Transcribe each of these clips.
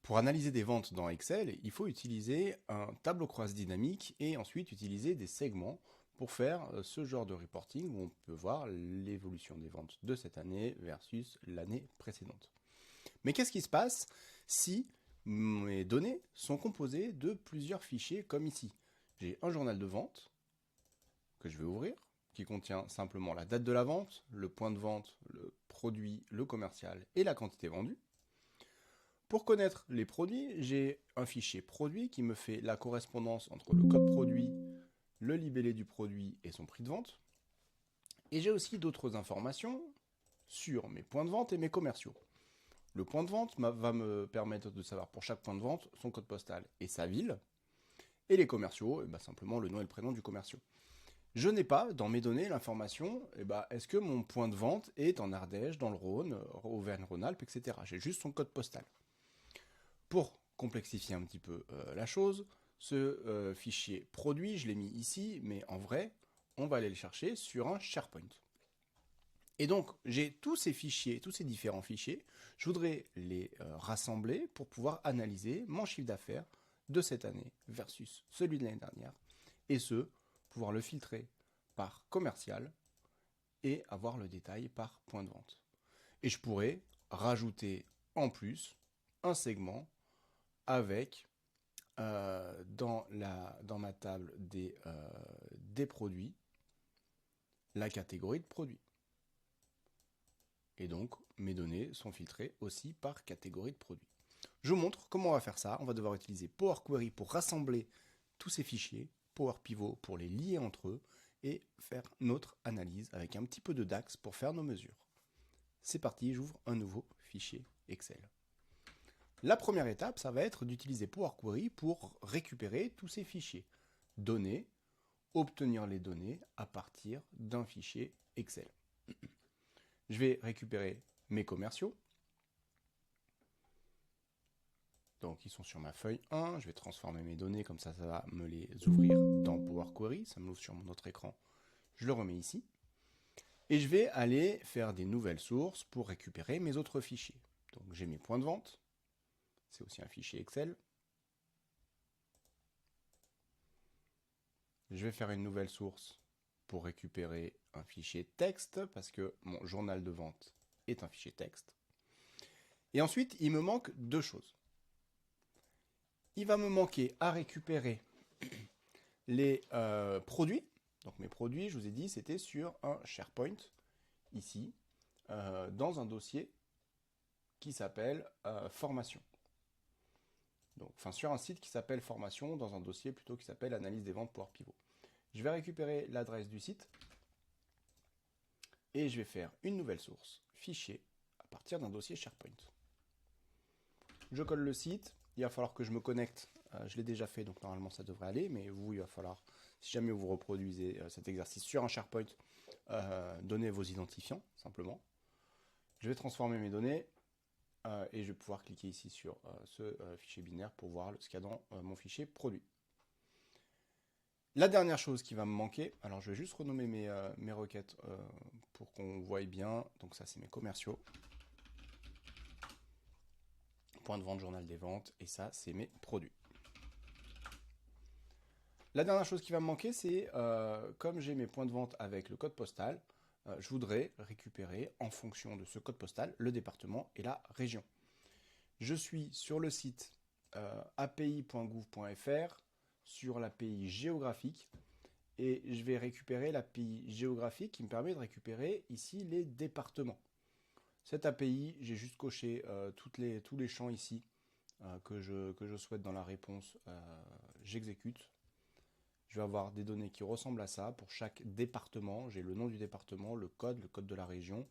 Pour analyser des ventes dans Excel, il faut utiliser un tableau croise dynamique et ensuite utiliser des segments pour faire ce genre de reporting où on peut voir l'évolution des ventes de cette année versus l'année précédente. Mais qu'est-ce qui se passe si mes données sont composées de plusieurs fichiers comme ici? J'ai un journal de vente que je vais ouvrir, qui contient simplement la date de la vente, le point de vente, le produit, le commercial et la quantité vendue. Pour connaître les produits, j'ai un fichier produit qui me fait la correspondance entre le code produit, le libellé du produit et son prix de vente. Et j'ai aussi d'autres informations sur mes points de vente et mes commerciaux. Le point de vente va me permettre de savoir pour chaque point de vente son code postal et sa ville. Et les commerciaux, simplement le nom et le prénom du commercial. Je n'ai pas dans mes données l'information, est-ce que mon point de vente est en Ardèche, dans le Rhône, Auvergne-Rhône-Alpes, etc. J'ai juste son code postal. Pour complexifier un petit peu la chose, ce fichier produit, je l'ai mis ici, mais en vrai, on va aller le chercher sur un SharePoint. Et donc, j'ai tous ces fichiers, tous ces différents fichiers, je voudrais les rassembler pour pouvoir analyser mon chiffre d'affaires de cette année versus celui de l'année dernière, et pouvoir le filtrer par commercial et avoir le détail par point de vente. Et je pourrais rajouter en plus un segment avec dans ma table des produits la catégorie de produits. Et donc mes données sont filtrées aussi par catégorie de produits. Je vous montre comment on va faire ça. On va devoir utiliser Power Query pour rassembler tous ces fichiers, Power Pivot pour les lier entre eux et faire notre analyse avec un petit peu de DAX pour faire nos mesures. C'est parti, j'ouvre un nouveau fichier Excel. La première étape, ça va être d'utiliser Power Query pour récupérer tous ces fichiers. Données, obtenir les données à partir d'un fichier Excel. Je vais récupérer mes commerciaux. Donc ils sont sur ma feuille 1, je vais transformer mes données, comme ça va me les ouvrir dans Power Query, ça me l'ouvre sur mon autre écran, je le remets ici. Et je vais aller faire des nouvelles sources pour récupérer mes autres fichiers. Donc j'ai mes points de vente, c'est aussi un fichier Excel. Je vais faire une nouvelle source pour récupérer un fichier texte, parce que mon journal de vente est un fichier texte. Et ensuite, il me manque deux choses. Il va me manquer à récupérer les produits. Donc mes produits, je vous ai dit, c'était sur un SharePoint, ici, dans un dossier qui s'appelle formation. Donc, sur un site qui s'appelle formation, dans un dossier plutôt qui s'appelle analyse des ventes Power Pivot. Je vais récupérer l'adresse du site et je vais faire une nouvelle source, fichier, à partir d'un dossier SharePoint. Je colle le site, il va falloir que je me connecte, je l'ai déjà fait donc normalement ça devrait aller, mais vous il va falloir, si jamais vous reproduisez cet exercice sur un SharePoint, donner vos identifiants simplement. Je vais transformer mes données et je vais pouvoir cliquer ici sur ce fichier binaire pour voir ce qu'il y a dans mon fichier produit. La dernière chose qui va me manquer, alors je vais juste renommer mes requêtes pour qu'on voie bien, donc ça c'est mes commerciaux. Point de vente, journal des ventes, et ça c'est mes produits. La dernière chose qui va me manquer, c'est comme j'ai mes points de vente avec le code postal, je voudrais récupérer en fonction de ce code postal le département et la région. Je suis sur le site api.gouv.fr sur l'API géographique et je vais récupérer l'API géographique qui me permet de récupérer ici les départements. Cette API, j'ai juste coché tous les champs ici que je souhaite dans la réponse, j'exécute. Je vais avoir des données qui ressemblent à ça. Pour chaque département, j'ai le nom du département, le code de la région,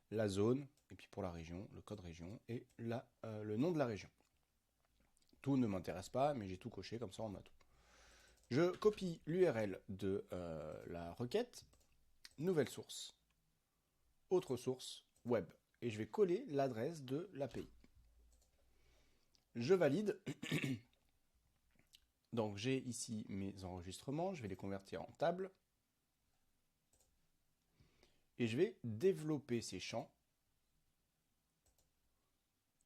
la zone, et puis pour la région, le code région et le nom de la région. Tout ne m'intéresse pas, mais j'ai tout coché, comme ça on a tout. Je copie l'URL de la requête, nouvelle source, autre source, web, et je vais coller l'adresse de l'API. Je valide. Donc j'ai ici mes enregistrements, je vais les convertir en table. Et je vais développer ces champs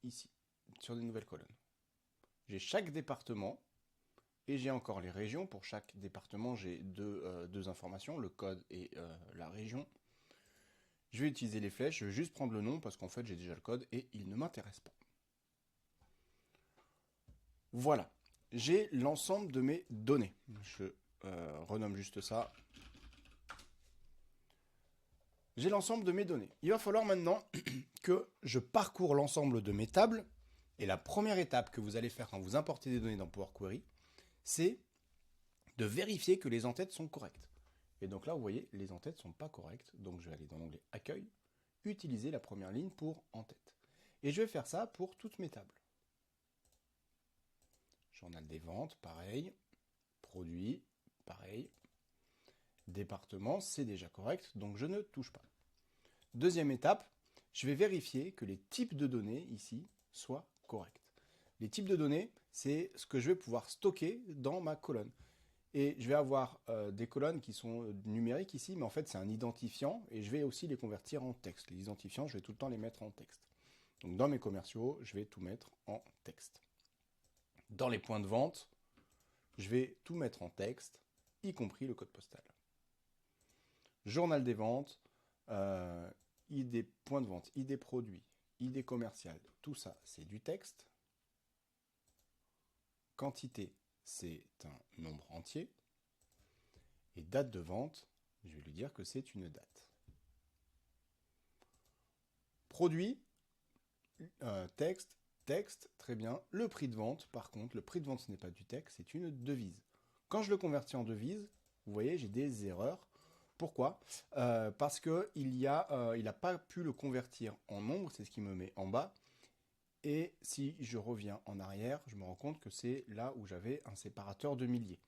ici, sur des nouvelles colonnes. j'ai chaque département et j'ai encore les régions. Pour chaque département, j'ai deux informations, le code et la région. Je vais utiliser les flèches, je vais juste prendre le nom parce qu'en fait j'ai déjà le code et il ne m'intéresse pas. Voilà, j'ai l'ensemble de mes données. Je renomme juste ça. J'ai l'ensemble de mes données. Il va falloir maintenant que je parcours l'ensemble de mes tables. Et la première étape que vous allez faire quand vous importez des données dans Power Query, c'est de vérifier que les en-têtes sont correctes. Et donc là, vous voyez, les en-têtes ne sont pas correctes. Donc je vais aller dans l'onglet Accueil, utiliser la première ligne pour en-tête. Et je vais faire ça pour toutes mes tables. Journal des ventes, pareil. Produit, pareil. Département, c'est déjà correct, donc je ne touche pas. Deuxième étape, je vais vérifier que les types de données ici soient corrects. Les types de données, c'est ce que je vais pouvoir stocker dans ma colonne. Et je vais avoir des colonnes qui sont numériques ici, mais en fait c'est un identifiant, et je vais aussi les convertir en texte. Les identifiants, je vais tout le temps les mettre en texte. Donc dans mes commerciaux, je vais tout mettre en texte. Dans les points de vente, je vais tout mettre en texte, y compris le code postal. Journal des ventes, ID point de vente, ID produit, ID commercial, tout ça c'est du texte. Quantité, c'est un nombre entier. Et date de vente, je vais lui dire que c'est une date. Produit, texte, texte, très bien. Le prix de vente, par contre, le prix de vente ce n'est pas du texte, c'est une devise. Quand je le convertis en devise, vous voyez, j'ai des erreurs. Pourquoi ? Parce qu'il n'a pas pu le convertir en nombre, c'est ce qui me met en bas. Et si je reviens en arrière, je me rends compte que c'est là où j'avais un séparateur de milliers.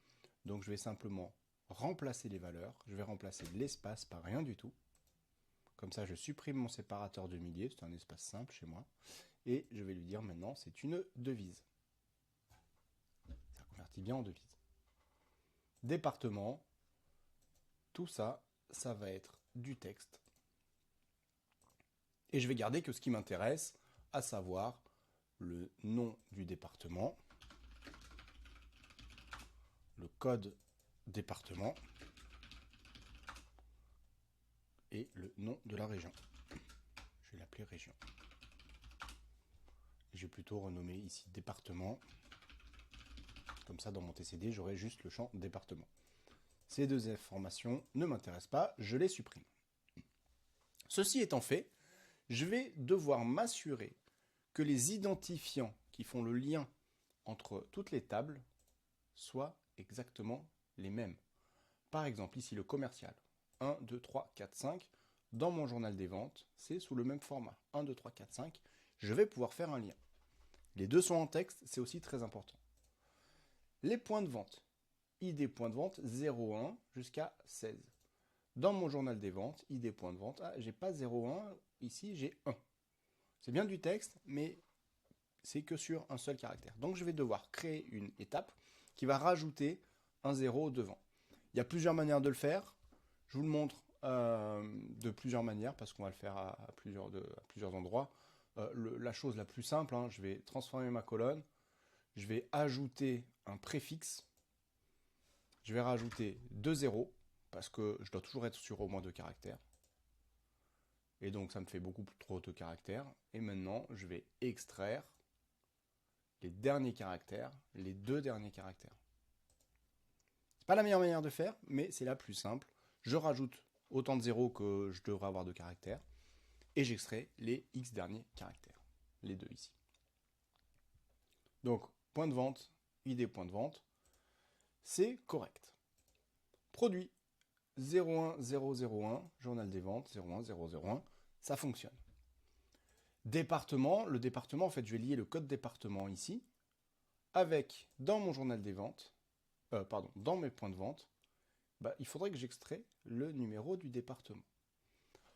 Donc je vais simplement remplacer les valeurs. Je vais remplacer l'espace par rien du tout. Comme ça, je supprime mon séparateur de milliers. C'est un espace simple chez moi. Et je vais lui dire maintenant, c'est une devise. Ça convertit bien en devise. Département. Tout ça, ça va être du texte. Et je vais garder que ce qui m'intéresse, à savoir le nom du département, le code département et le nom de la région. Je vais l'appeler région. Je vais plutôt renommer ici département. Comme ça, dans mon TCD, j'aurai juste le champ département. Ces deux informations ne m'intéressent pas, je les supprime. Ceci étant fait, je vais devoir m'assurer que les identifiants qui font le lien entre toutes les tables soient exactement les mêmes. Par exemple, ici le commercial, 1, 2, 3, 4, 5. Dans mon journal des ventes, c'est sous le même format, 1, 2, 3, 4, 5. Je vais pouvoir faire un lien. Les deux sont en texte, c'est aussi très important. Les points de vente, ID point de vente 01 jusqu'à 16. Dans mon journal des ventes, ID point de vente, j'ai pas 01, ici j'ai 1. C'est bien du texte, mais c'est que sur un seul caractère. Donc je vais devoir créer une étape qui va rajouter un 0 devant. Il y a plusieurs manières de le faire. Je vous le montre de plusieurs manières parce qu'on va le faire à plusieurs endroits. La chose la plus simple, je vais transformer ma colonne. Je vais ajouter un préfixe. Je vais rajouter 2 zéros parce que je dois toujours être sur au moins 2 caractères. Et donc ça me fait beaucoup trop de caractères. Et maintenant, je vais extraire les derniers caractères, les 2 derniers caractères. C'est pas la meilleure manière de faire, mais c'est la plus simple. Je rajoute autant de zéros que je devrais avoir de caractères. Et j'extrais les X derniers caractères. Les deux ici. Donc, point de vente, ID point de vente, c'est correct. Produit 01001, journal des ventes 01001, ça fonctionne. Département, le département, en fait, je vais lier le code département ici, avec, dans mon journal des ventes, dans mes points de vente, il faudrait que j'extrais le numéro du département.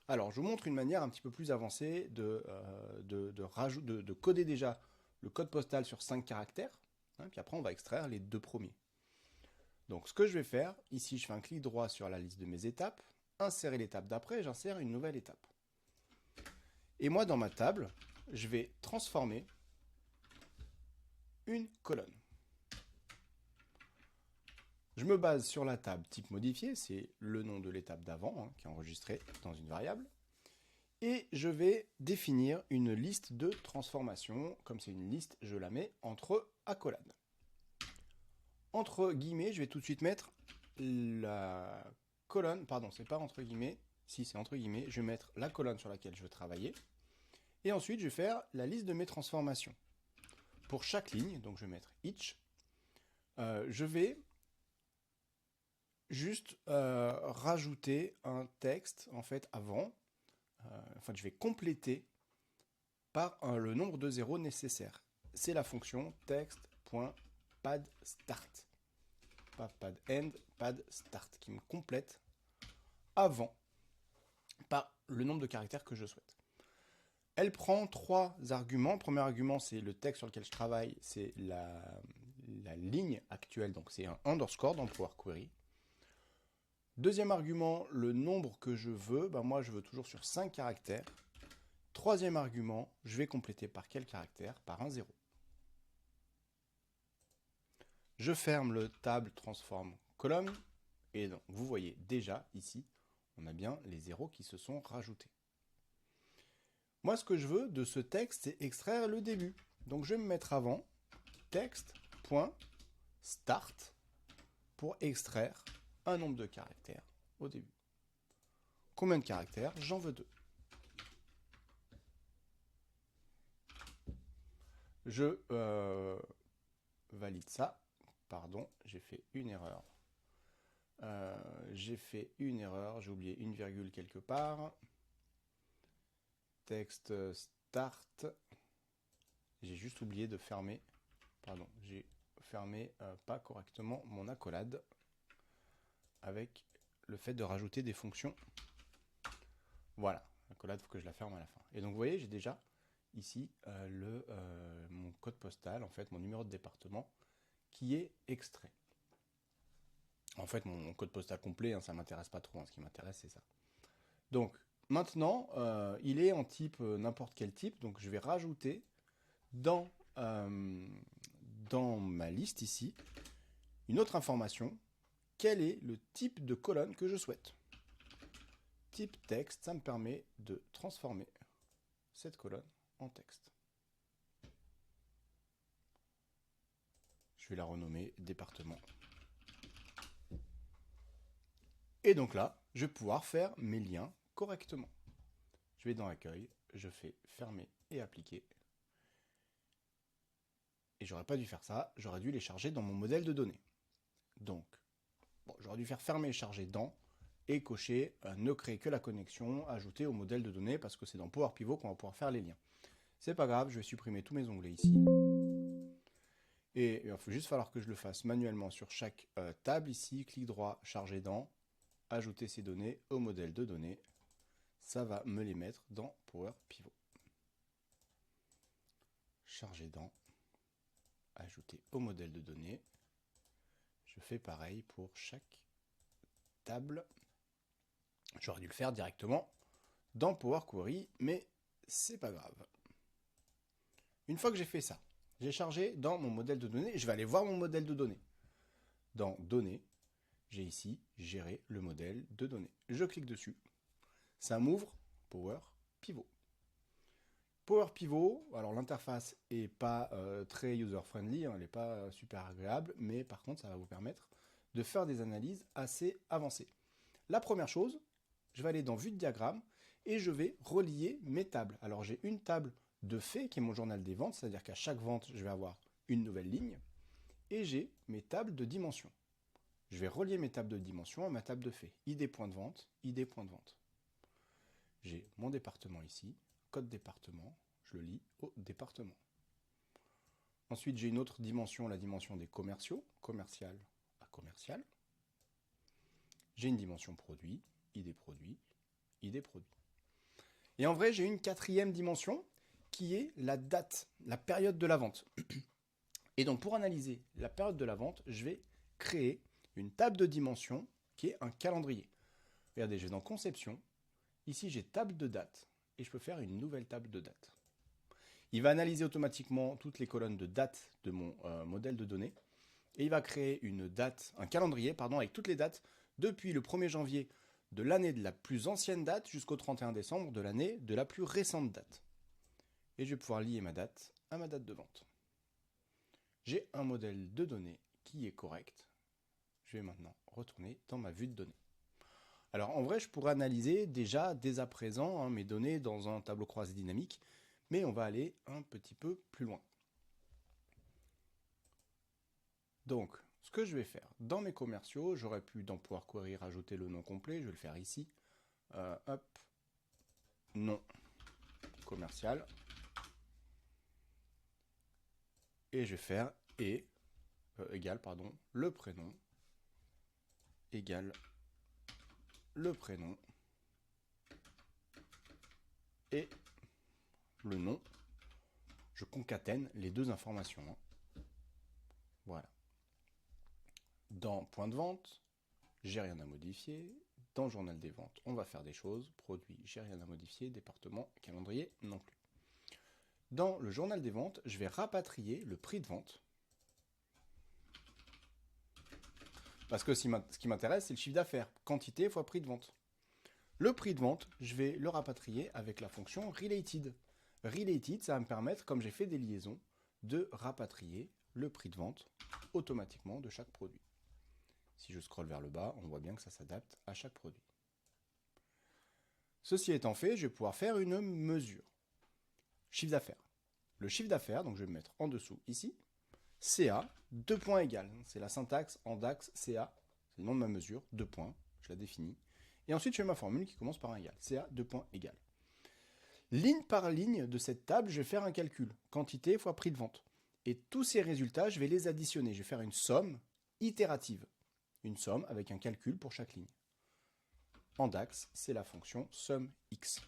Alors, je vous montre une manière un petit peu plus avancée de coder déjà le code postal sur 5 caractères, puis après on va extraire les 2 premiers. Donc ce que je vais faire, ici je fais un clic droit sur la liste de mes étapes, insérer l'étape d'après, j'insère une nouvelle étape. Et moi dans ma table, je vais transformer une colonne. Je me base sur la table type modifié, c'est le nom de l'étape d'avant qui est enregistré dans une variable. Et je vais définir une liste de transformations. Comme c'est une liste, je la mets entre accolades. Entre guillemets, je vais tout de suite mettre la colonne, pardon, c'est pas entre guillemets, si c'est entre guillemets, je vais mettre la colonne sur laquelle je veux travailler. Et ensuite, je vais faire la liste de mes transformations. Pour chaque ligne, donc je vais mettre each, je vais juste rajouter un texte en fait avant. Je vais compléter par le nombre de zéros nécessaires. C'est la fonction text.padStart. Pas padEnd, padStart, qui me complète avant par le nombre de caractères que je souhaite. Elle prend 3 arguments. Le premier argument, c'est le texte sur lequel je travaille, c'est la ligne actuelle, donc c'est un underscore dans Power Query. Deuxième argument, le nombre que je veux, moi je veux toujours sur 5 caractères. Troisième argument, je vais compléter par quel caractère? Par un 0. Je ferme le table transform column, et donc vous voyez déjà ici, on a bien les zéros qui se sont rajoutés. Moi ce que je veux de ce texte, c'est extraire le début. Donc je vais me mettre avant text.start pour extraire un nombre de caractères au début. Combien de caractères? J'en veux 2. Je valide ça. Pardon, j'ai fait une erreur. J'ai oublié une virgule quelque part. Texte start. J'ai juste oublié de fermer. Pardon, j'ai fermé pas correctement mon accolade avec le fait de rajouter des fonctions. Voilà, l'accolade, il faut que je la ferme à la fin. Et donc vous voyez, j'ai déjà ici mon code postal, en fait mon numéro de département qui est extrait. En fait mon code postal complet, ça ne m'intéresse pas trop, ce qui m'intéresse c'est ça. Donc maintenant, il est en type n'importe quel type, donc je vais rajouter dans ma liste ici une autre information. Quel est le type de colonne que je souhaite? Type texte, ça me permet de transformer cette colonne en texte. Je vais la renommer département. Et donc là, je vais pouvoir faire mes liens correctement. Je vais dans accueil, je fais fermer et appliquer. Et j'aurais pas dû faire ça, j'aurais dû les charger dans mon modèle de données. Donc, j'aurais dû faire fermer et charger dans, et cocher ne créer que la connexion ajoutée au modèle de données, parce que c'est dans Power Pivot qu'on va pouvoir faire les liens. C'est pas grave, je vais supprimer tous mes onglets ici. Et il va juste falloir que je le fasse manuellement sur chaque table ici, clic droit, charger dans, ajouter ces données au modèle de données. Ça va me les mettre dans Power Pivot. Charger dans, ajouter au modèle de données. Je fais pareil pour chaque table. J'aurais dû le faire directement dans Power Query, mais c'est pas grave. Une fois que j'ai fait ça, j'ai chargé dans mon modèle de données, je vais aller voir mon modèle de données. Dans Données, j'ai ici Gérer le modèle de données. Je clique dessus. Ça m'ouvre Power Pivot. Power Pivot, alors l'interface n'est pas très user-friendly, elle n'est pas super agréable, mais par contre ça va vous permettre de faire des analyses assez avancées. La première chose, je vais aller dans Vue de diagramme et je vais relier mes tables. Alors j'ai une table de faits qui est mon journal des ventes, c'est-à-dire qu'à chaque vente, je vais avoir une nouvelle ligne, et j'ai mes tables de dimensions. Je vais relier mes tables de dimensions à ma table de faits. ID point de vente, ID point de vente. J'ai mon département ici, code département, je le lis au département. Ensuite, j'ai une autre dimension, la dimension des commerciaux, commercial à commercial. J'ai une dimension produit, ID produit, ID produit. Et en vrai, j'ai une quatrième dimension qui est la date, la période de la vente. Et donc, pour analyser la période de la vente, je vais créer une table de dimension qui est un calendrier. Regardez, je vais dans Conception. Ici, j'ai table de date et je peux faire une nouvelle table de date. Il va analyser automatiquement toutes les colonnes de date de mon modèle de données. Et il va créer un calendrier avec toutes les dates depuis le 1er janvier de l'année de la plus ancienne date jusqu'au 31 décembre de l'année de la plus récente date. Et je vais pouvoir lier ma date à ma date de vente. J'ai un modèle de données qui est correct. Je vais maintenant retourner dans ma vue de données. Alors en vrai, je pourrais analyser déjà dès à présent mes données dans un tableau croisé dynamique, mais on va aller un petit peu plus loin. Donc, ce que je vais faire, dans mes commerciaux, j'aurais pu dans Power Query rajouter le nom complet, je vais le faire ici. Nom commercial. Et je vais faire le prénom égale le prénom et le nom. Je concatène les deux informations. Voilà. Dans point de vente, j'ai rien à modifier. Dans journal des ventes, on va faire des choses. Produit, j'ai rien à modifier. Département, calendrier, non plus. Dans le journal des ventes, je vais rapatrier le prix de vente. Parce que ce qui m'intéresse, c'est le chiffre d'affaires. Quantité fois prix de vente. Le prix de vente, je vais le rapatrier avec la fonction related. Related, ça va me permettre, comme j'ai fait des liaisons, de rapatrier le prix de vente automatiquement de chaque produit. Si je scrolle vers le bas, on voit bien que ça s'adapte à chaque produit. Ceci étant fait, je vais pouvoir faire une mesure. Chiffre d'affaires. Le chiffre d'affaires, donc je vais me mettre en dessous ici, CA, 2 points égales. C'est la syntaxe en DAX, CA, c'est le nom de ma mesure, 2 points, je la définis. Et ensuite, je fais ma formule qui commence par un égal. CA, 2 points égales. Ligne par ligne de cette table, je vais faire un calcul. Quantité fois prix de vente. Et tous ces résultats, je vais les additionner. Je vais faire une somme itérative. Une somme avec un calcul pour chaque ligne. En DAX, c'est la fonction SUMX,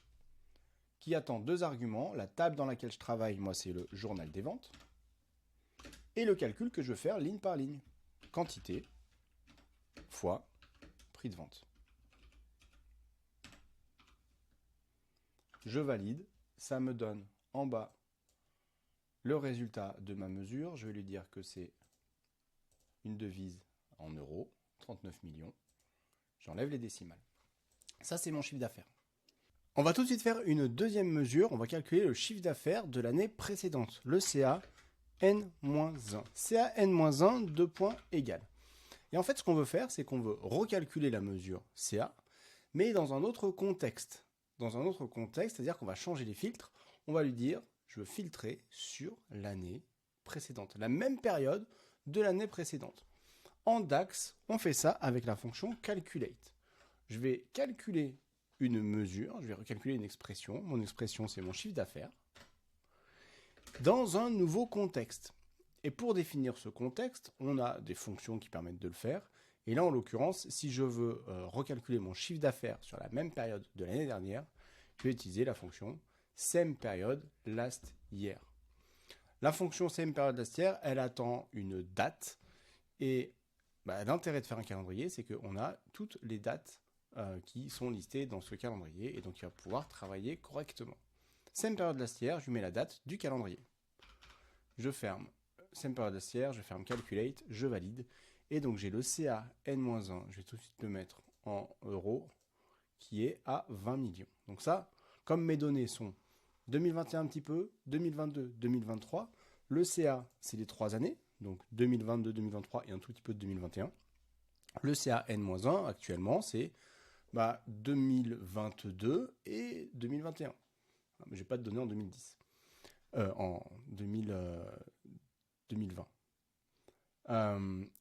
qui attend deux arguments. La table dans laquelle je travaille, moi, c'est le journal des ventes. Et le calcul que je veux faire ligne par ligne. Quantité fois prix de vente. Je valide. Ça me donne en bas le résultat de ma mesure. Je vais lui dire que c'est une devise en euros, 39 millions. J'enlève les décimales. Ça, c'est mon chiffre d'affaires. On va tout de suite faire une deuxième mesure. On va calculer le chiffre d'affaires de l'année précédente, le CA N-1. CA N-1, 2 points égales. Et en fait, ce qu'on veut faire, c'est qu'on veut recalculer la mesure CA, mais dans un autre contexte. Dans un autre contexte, c'est-à-dire qu'on va changer les filtres. On va lui dire, je veux filtrer sur l'année précédente, la même période de l'année précédente. En DAX, on fait ça avec la fonction calculate. Je vais calculer une mesure, je vais recalculer une expression. Mon expression, c'est mon chiffre d'affaires, dans un nouveau contexte. Et pour définir ce contexte, on a des fonctions qui permettent de le faire. Et là, en l'occurrence, si je veux recalculer mon chiffre d'affaires sur la même période de l'année dernière, je vais utiliser la fonction SamePeriodLastYear. La fonction SamePeriodLastYear, elle attend une date. Et l'intérêt de faire un calendrier, c'est qu'on a toutes les dates qui sont listées dans ce calendrier. Et donc, il va pouvoir travailler correctement. SamePeriodLastYear, je lui mets la date du calendrier. Je ferme SamePeriodLastYear, je ferme Calculate, je valide. Et donc, j'ai le CA N-1, je vais tout de suite le mettre en euros, qui est à 20 millions. Donc ça, comme mes données sont 2021 un petit peu, 2022, 2023, le CA, c'est les 3 années, donc 2022, 2023 et un tout petit peu de 2021. Le CA N-1, actuellement, c'est 2022 et 2021. Je n'ai pas de données en 2010. En 2020.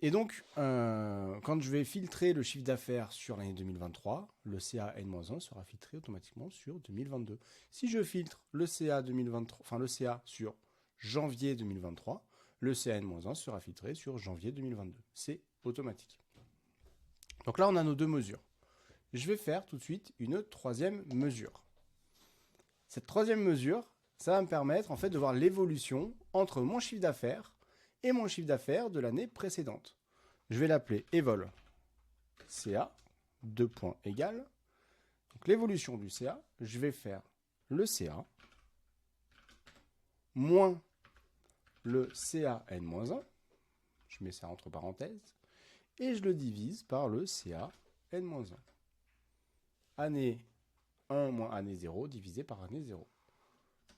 Et donc, quand je vais filtrer le chiffre d'affaires sur l'année 2023, le CA N-1 sera filtré automatiquement sur 2022. Si je filtre le CA 2023, le CA sur janvier 2023, le CA N-1 sera filtré sur janvier 2022. C'est automatique. Donc là, on a nos deux mesures. Je vais faire tout de suite une troisième mesure. Cette troisième mesure, ça va me permettre en fait de voir l'évolution entre mon chiffre d'affaires et mon chiffre d'affaires de l'année précédente. Je vais l'appeler Evol CA, 2 points égales. Donc l'évolution du CA, je vais faire le CA moins le CA N-1, je mets ça entre parenthèses, et je le divise par le CA N-1. Année 1 moins année 0 divisé par année 0.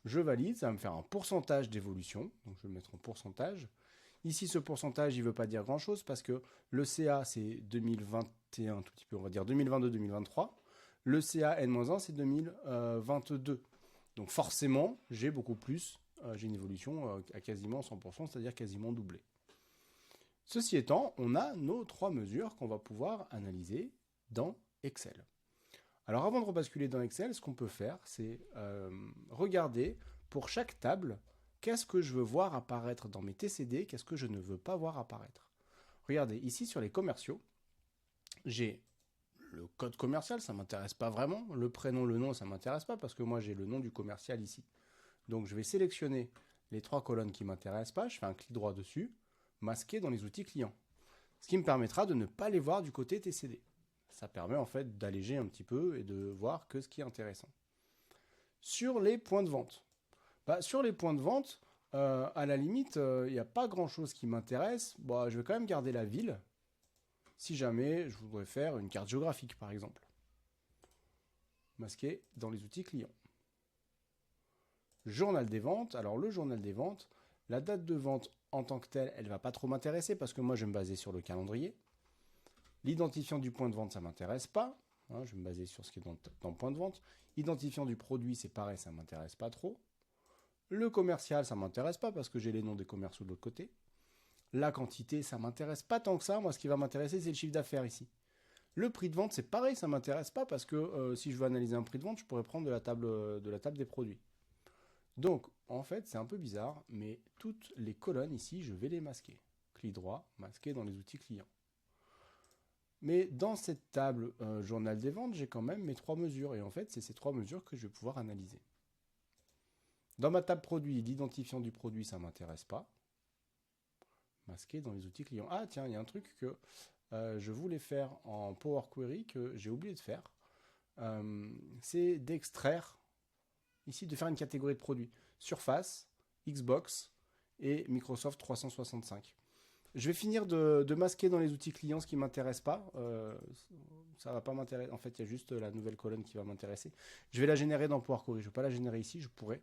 Je valide, ça va me faire un pourcentage d'évolution, donc je vais le mettre en pourcentage. Ici, ce pourcentage, il ne veut pas dire grand-chose parce que le CA, c'est 2021, tout petit peu, on va dire 2022-2023. Le CA N-1, c'est 2022. Donc forcément, j'ai beaucoup plus, j'ai une évolution à quasiment 100%, c'est-à-dire quasiment doublée. Ceci étant, on a nos 3 mesures qu'on va pouvoir analyser dans Excel. Alors avant de rebasculer dans Excel, ce qu'on peut faire, c'est regarder pour chaque table, qu'est-ce que je veux voir apparaître dans mes TCD, qu'est-ce que je ne veux pas voir apparaître. Regardez, ici sur les commerciaux, j'ai le code commercial, ça ne m'intéresse pas vraiment. Le prénom, le nom, ça ne m'intéresse pas parce que moi j'ai le nom du commercial ici. Donc je vais sélectionner les 3 colonnes qui ne m'intéressent pas, je fais un clic droit dessus, masquer dans les outils clients. Ce qui me permettra de ne pas les voir du côté TCD. Ça permet en fait d'alléger un petit peu et de voir que ce qui est intéressant. Sur les points de vente. Sur les points de vente, à la limite, il n'y a pas grand-chose qui m'intéresse. Je vais quand même garder la ville, si jamais je voudrais faire une carte géographique, par exemple. Masqué dans les outils clients. Journal des ventes. Alors le journal des ventes, la date de vente en tant que telle, elle ne va pas trop m'intéresser parce que moi, je vais me baser sur le calendrier. L'identifiant du point de vente, ça ne m'intéresse pas. Je vais me baser sur ce qui est dans le point de vente. Identifiant du produit, c'est pareil, ça ne m'intéresse pas trop. Le commercial, ça ne m'intéresse pas parce que j'ai les noms des commerciaux de l'autre côté. La quantité, ça ne m'intéresse pas tant que ça. Moi, ce qui va m'intéresser, c'est le chiffre d'affaires ici. Le prix de vente, c'est pareil, ça ne m'intéresse pas parce que si je veux analyser un prix de vente, je pourrais prendre de la table des produits. Donc, en fait, c'est un peu bizarre, mais toutes les colonnes ici, je vais les masquer. Clic droit, masquer dans les outils clients. Mais dans cette table journal des ventes, j'ai quand même mes 3 mesures. Et en fait, c'est ces 3 mesures que je vais pouvoir analyser. Dans ma table produit, l'identifiant du produit, ça ne m'intéresse pas. Masqué dans les outils clients. Ah tiens, il y a un truc que je voulais faire en Power Query que j'ai oublié de faire. C'est d'extraire, ici, de faire une catégorie de produits. Surface, Xbox et Microsoft 365. Je vais finir de masquer dans les outils clients ce qui ne m'intéresse pas. Ça ne va pas m'intéresser. En fait, il y a juste la nouvelle colonne qui va m'intéresser. Je vais la générer dans Power Query. Je ne vais pas la générer ici, je pourrais.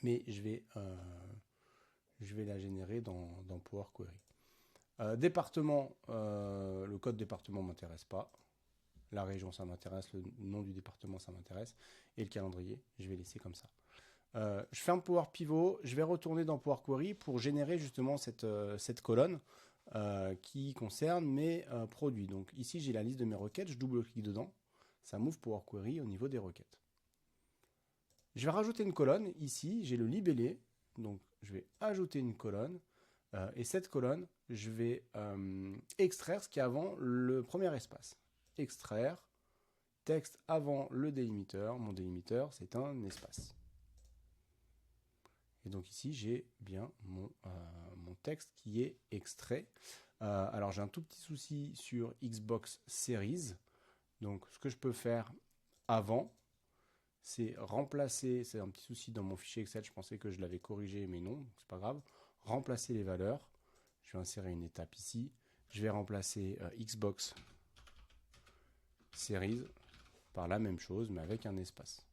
Mais je vais la générer dans Power Query. Département, le code département ne m'intéresse pas. La région, ça m'intéresse. Le nom du département, ça m'intéresse. Et le calendrier, je vais laisser comme ça. Je ferme Power Pivot, je vais retourner dans Power Query pour générer justement cette colonne qui concerne mes produits. Donc ici, j'ai la liste de mes requêtes, je double-clique dedans, ça m'ouvre Power Query au niveau des requêtes. Je vais rajouter une colonne, ici, j'ai le libellé, donc je vais ajouter une colonne, et cette colonne, je vais extraire ce qui est avant le premier espace. Extraire, texte avant le délimiteur, mon délimiteur, c'est un espace. Et donc ici, j'ai bien mon texte qui est extrait. Alors j'ai un tout petit souci sur Xbox Series. Donc ce que je peux faire avant, c'est remplacer, c'est un petit souci dans mon fichier Excel, je pensais que je l'avais corrigé, mais non, c'est pas grave. Remplacer les valeurs. Je vais insérer une étape ici. Je vais remplacer Xbox Series par la même chose, mais avec un espace.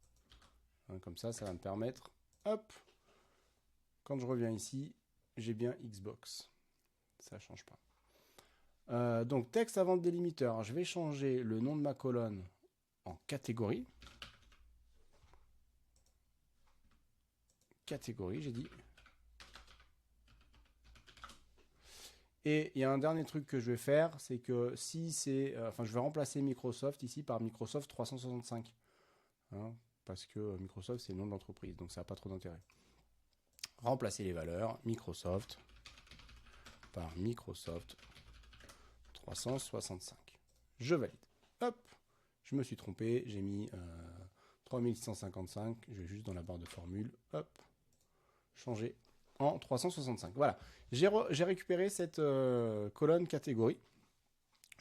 Comme ça, ça va me permettre, hop, quand je reviens ici, j'ai bien Xbox. Ça ne change pas. Donc, texte avant le délimiteur. Je vais changer le nom de ma colonne en catégorie. Catégorie, j'ai dit. Et il y a un dernier truc que je vais faire, c'est que si c'est... je vais remplacer Microsoft ici par Microsoft 365. Parce que Microsoft, c'est le nom de l'entreprise, donc ça n'a pas trop d'intérêt. Remplacer les valeurs, Microsoft par Microsoft 365. Je valide. Hop, je me suis trompé, j'ai mis 3655, je vais juste dans la barre de formule, hop, changer en 365. Voilà, j'ai récupéré cette colonne catégorie.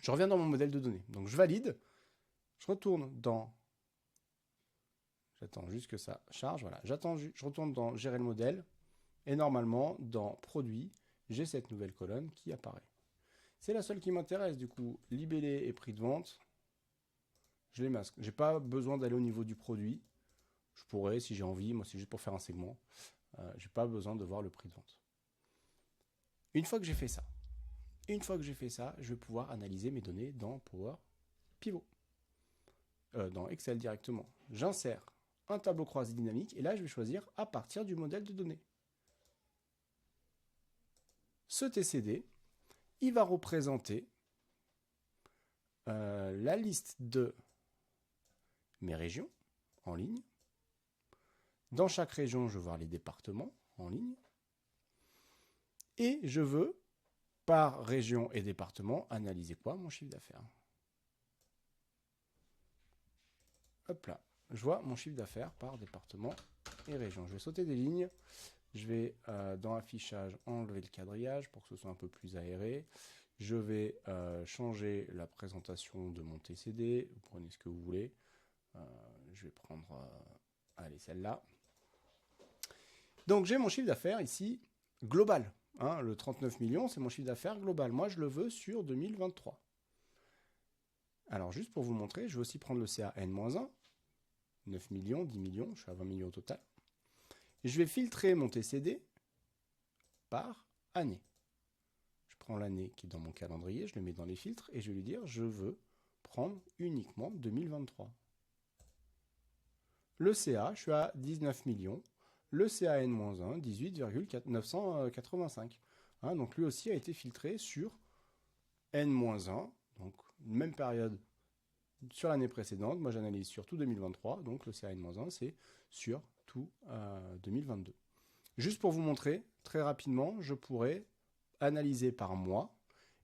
Je reviens dans mon modèle de données. Donc je valide, je retourne dans... J'attends juste que ça charge. Voilà. Je retourne dans Gérer le modèle. Et normalement, dans Produit, j'ai cette nouvelle colonne qui apparaît. C'est la seule qui m'intéresse. Du coup, libellé et prix de vente, je les masque. Je n'ai pas besoin d'aller au niveau du produit. Je pourrais, si j'ai envie, moi c'est juste pour faire un segment. Je n'ai pas besoin de voir le prix de vente. Une fois que j'ai fait ça, je vais pouvoir analyser mes données dans Power Pivot. Dans Excel directement. J'insère un tableau croisé dynamique et là je vais choisir à partir du modèle de données. Ce TCD, il va représenter la liste de mes régions en ligne. Dans chaque région, je veux voir les départements en ligne. Et je veux, par région et département, analyser quoi? Mon chiffre d'affaires. Hop là, je vois mon chiffre d'affaires par département et région. Je vais sauter des lignes. Je vais, dans affichage, enlever le quadrillage pour que ce soit un peu plus aéré. Je vais changer la présentation de mon TCD. Vous prenez ce que vous voulez. Je vais prendre, allez, celle-là. Donc, j'ai mon chiffre d'affaires ici, global. Hein, le 39 millions, c'est mon chiffre d'affaires global. Moi, je le veux sur 2023. Alors, juste pour vous montrer, je vais aussi prendre le CA N-1. 9 millions, 10 millions, je suis à 20 millions au total. Et je vais filtrer mon TCD par année. Je prends l'année qui est dans mon calendrier, je le mets dans les filtres et je vais lui dire je veux prendre uniquement 2023. Le CA, je suis à 19 millions. Le CA N-1, 18,985. Hein, donc lui aussi a été filtré sur N-1, donc même période sur l'année précédente. Moi j'analyse sur tout 2023, donc le CA N-1 c'est sur tout 2022. Juste pour vous montrer, très rapidement, je pourrais analyser par mois.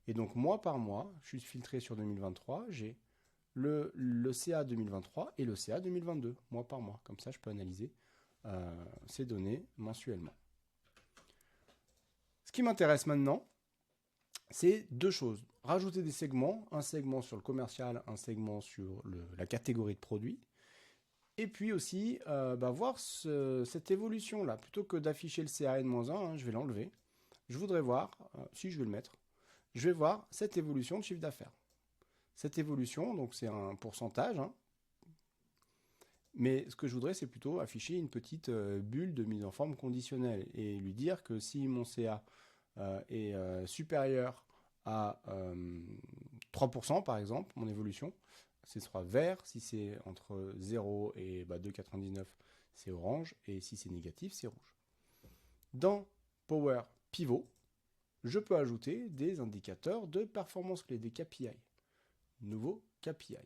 Et donc mois par mois, je suis filtré sur 2023, j'ai le CA 2023 et le CA 2022, mois par mois. Comme ça, je peux analyser ces données mensuellement. Ce qui m'intéresse maintenant, c'est deux choses. Rajouter des segments, un segment sur le commercial, un segment sur la catégorie de produits. Et puis aussi, voir cette évolution-là. Plutôt que d'afficher le CAN-1, hein, je vais l'enlever. Je voudrais voir, si je vais le mettre, je vais voir cette évolution de chiffre d'affaires. Cette évolution, donc c'est un pourcentage. Hein, mais ce que je voudrais, c'est plutôt afficher une petite bulle de mise en forme conditionnelle et lui dire que si mon CA est supérieur à 3% par exemple, mon évolution, ce sera vert. Si c'est entre 0 et 2,99, c'est orange. Et si c'est négatif, c'est rouge. Dans Power Pivot, je peux ajouter des indicateurs de performance clé, des KPI. Nouveau KPI.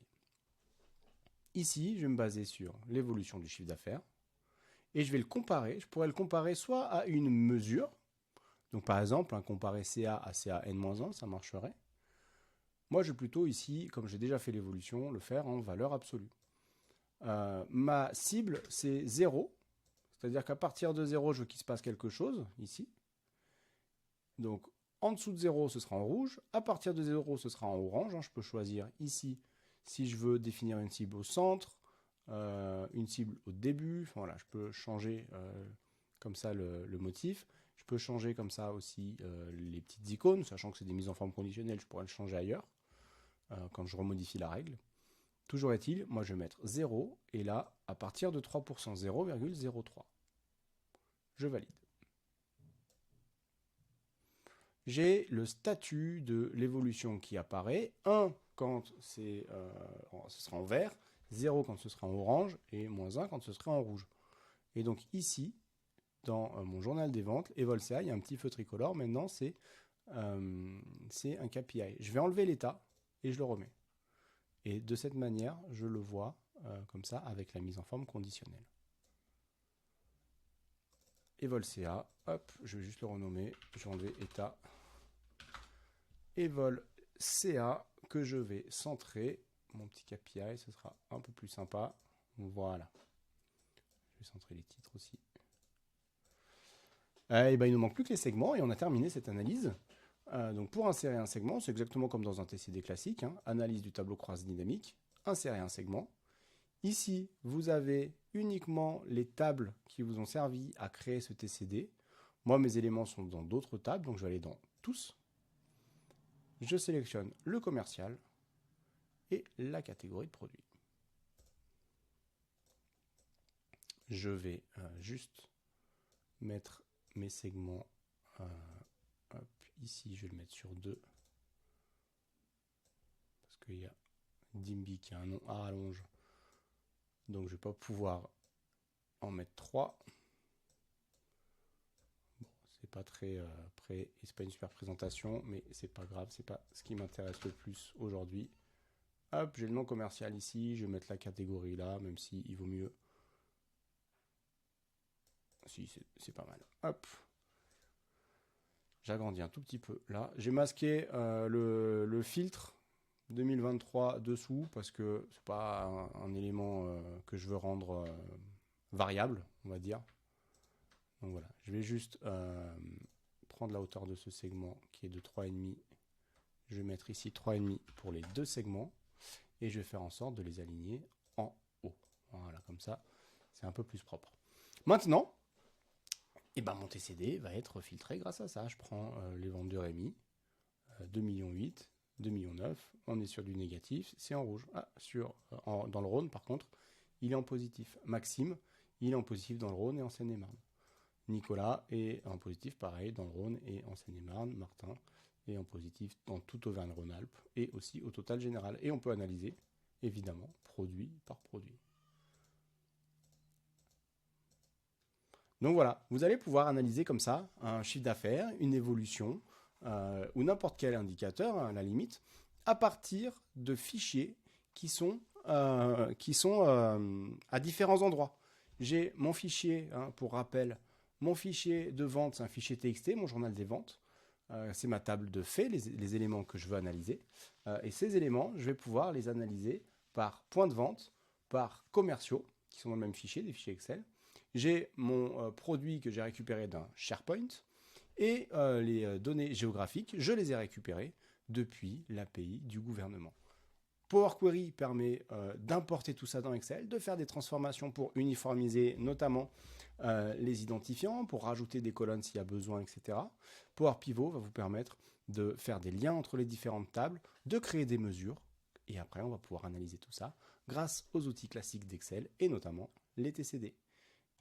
Ici, je vais me baser sur l'évolution du chiffre d'affaires. Et je vais le comparer. Je pourrais le comparer soit à une mesure. Donc par exemple, comparer CA à CA N-1, ça marcherait. Moi, je vais plutôt ici, comme j'ai déjà fait l'évolution, le faire en valeur absolue. Ma cible, c'est 0. C'est-à-dire qu'à partir de 0, je veux qu'il se passe quelque chose, ici. Donc, en dessous de 0, ce sera en rouge. À partir de 0, ce sera en orange. Hein. Je peux choisir ici, si je veux définir une cible au centre, une cible au début. Enfin, voilà, je peux changer comme ça le motif. Je peux changer comme ça aussi les petites icônes, sachant que c'est des mises en forme conditionnelles, je pourrais le changer ailleurs quand je remodifie la règle. Toujours est-il, moi je vais mettre 0, et là, à partir de 3%, 0,03. Je valide. J'ai le statut de l'évolution qui apparaît. 1 quand ce sera en vert, 0 quand ce sera en orange, et -1 quand ce sera en rouge. Et donc ici, dans mon journal des ventes, EvolCA, il y a un petit feu tricolore. Maintenant, c'est un KPI. Je vais enlever l'état et je le remets. Et de cette manière, je le vois comme ça avec la mise en forme conditionnelle. EvolCA, hop, je vais juste le renommer. Je vais enlever état. EvolCA que je vais centrer. Mon petit KPI, ce sera un peu plus sympa. Voilà. Je vais centrer les titres aussi. Et il ne nous manque plus que les segments et on a terminé cette analyse. Donc pour insérer un segment, c'est exactement comme dans un TCD classique. Hein, analyse du tableau croisé dynamique, insérer un segment. Ici, vous avez uniquement les tables qui vous ont servi à créer ce TCD. Moi, mes éléments sont dans d'autres tables, donc je vais aller dans tous. Je sélectionne le commercial et la catégorie de produit. Je vais juste mettre mes segments. Hop, ici, je vais le mettre sur 2. Parce qu'il y a Dimby qui a un nom à rallonge. Donc, je ne vais pas pouvoir en mettre 3. Bon, c'est pas très prêt et c'est pas une super présentation, mais c'est pas grave, c'est pas ce qui m'intéresse le plus aujourd'hui. Hop, j'ai le nom commercial ici, je vais mettre la catégorie là, même si il vaut mieux. Si, c'est pas mal. Hop. J'agrandis un tout petit peu là. J'ai masqué le filtre 2023 dessous parce que c'est pas un élément que je veux rendre variable, on va dire. Donc voilà, je vais juste prendre la hauteur de ce segment qui est de 3,5. Je vais mettre ici 3,5 pour les deux segments et je vais faire en sorte de les aligner en haut. Voilà, comme ça, c'est un peu plus propre. Maintenant, mon TCD va être filtré grâce à ça. Je prends les ventes de Rémi, 2,8 millions, 2,9 millions. On est sur du négatif, c'est en rouge. Dans le Rhône, par contre, il est en positif. Maxime, il est en positif dans le Rhône et en Seine-et-Marne. Nicolas est en positif, pareil, dans le Rhône et en Seine-et-Marne. Martin est en positif dans toute Auvergne-Rhône-Alpes et aussi au total général. Et on peut analyser, évidemment, produit par produit. Donc voilà, vous allez pouvoir analyser comme ça un chiffre d'affaires, une évolution ou n'importe quel indicateur, à la limite, à partir de fichiers qui sont à différents endroits. J'ai mon fichier, pour rappel, mon fichier de vente, c'est un fichier TXT, mon journal des ventes. C'est ma table de faits, les éléments que je veux analyser. Et ces éléments, je vais pouvoir les analyser par points de vente, par commerciaux, qui sont dans le même fichier, des fichiers Excel. J'ai mon produit que j'ai récupéré d'un SharePoint et les données géographiques, je les ai récupérées depuis l'API du gouvernement. Power Query permet d'importer tout ça dans Excel, de faire des transformations pour uniformiser notamment les identifiants, pour rajouter des colonnes s'il y a besoin, etc. Power Pivot va vous permettre de faire des liens entre les différentes tables, de créer des mesures, et après on va pouvoir analyser tout ça grâce aux outils classiques d'Excel et notamment les TCD.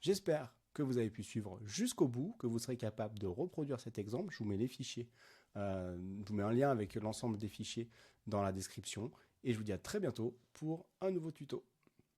J'espère que vous avez pu suivre jusqu'au bout, que vous serez capable de reproduire cet exemple. Je vous mets les fichiers, je vous mets un lien avec l'ensemble des fichiers dans la description et je vous dis à très bientôt pour un nouveau tuto.